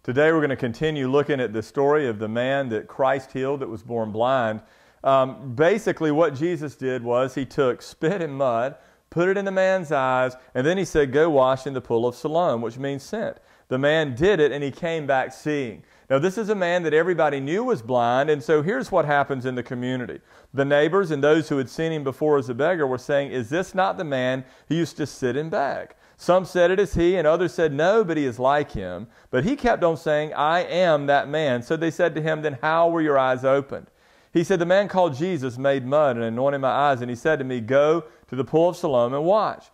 Today we're going to continue looking at the story of the man that Christ healed that was born blind. Basically what Jesus did was he took spit and mud, put it in the man's eyes, and then he said, go wash in the pool of Siloam, which means sent. The man did it and he came back seeing. Now this is a man that everybody knew was blind, and so here's what happens in the community. The neighbors and those who had seen him before as a beggar were saying, is this not the man who used to sit and beg? Some said it is he, and others said, no, but he is like him. But he kept on saying, I am that man. So they said to him, then how were your eyes opened? He said, the man called Jesus made mud and anointed my eyes, and he said to me, go to the pool of Siloam and wash.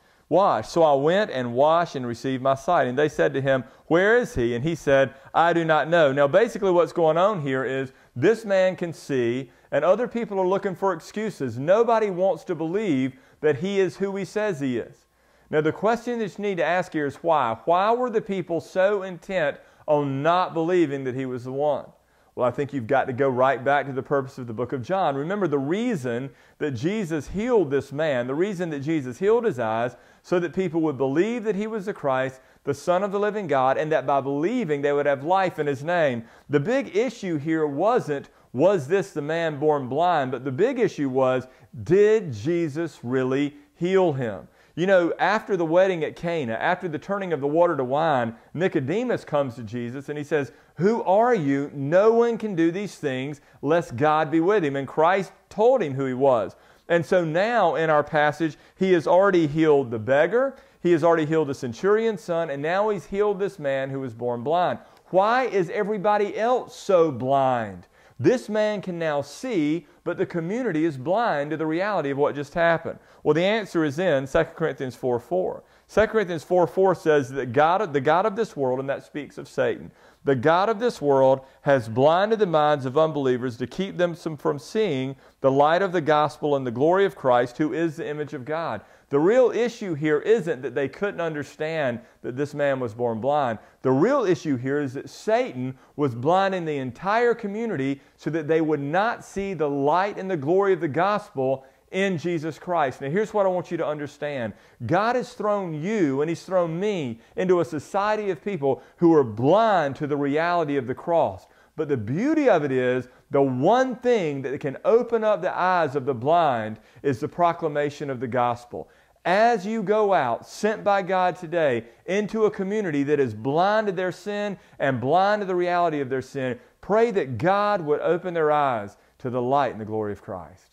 So I went and washed and received my sight. And they said to him, where is he? And he said, I do not know. Now basically what's going on here is this man can see, and other people are looking for excuses. Nobody wants to believe that he is who he says he is. Now the question that you need to ask here is why? Why were the people so intent on not believing that he was the one? Well, I think you've got to go right back to the purpose of the book of John. Remember, the reason that Jesus healed this man, the reason that Jesus healed his eyes, so that people would believe that he was the Christ, the Son of the living God, and that by believing they would have life in his name. The big issue here wasn't, was this the man born blind? But the big issue was, did Jesus really heal him? You know, after the wedding at Cana, after the turning of the water to wine, Nicodemus comes to Jesus and he says, who are you? No one can do these things lest God be with him. And Christ told him who he was. And so now in our passage, he has already healed the beggar, he has already healed the centurion's son, and now he's healed this man who was born blind. Why is everybody else so blind? This man can now see, but the community is blind to the reality of what just happened. Well, the answer is in 2 Corinthians 4:4. 2 Corinthians 4:4 says that the God of this world, and that speaks of Satan, the God of this world has blinded the minds of unbelievers to keep them from seeing the light of the gospel and the glory of Christ, who is the image of God. The real issue here isn't that they couldn't understand that this man was born blind. The real issue here is that Satan was blinding the entire community so that they would not see the light and the glory of the gospel in Jesus Christ. Now here's what I want you to understand. God has thrown you and He's thrown me into a society of people who are blind to the reality of the cross. But the beauty of it is, the one thing that can open up the eyes of the blind is the proclamation of the gospel. As you go out, sent by God today, into a community that is blind to their sin and blind to the reality of their sin, pray that God would open their eyes to the light and the glory of Christ.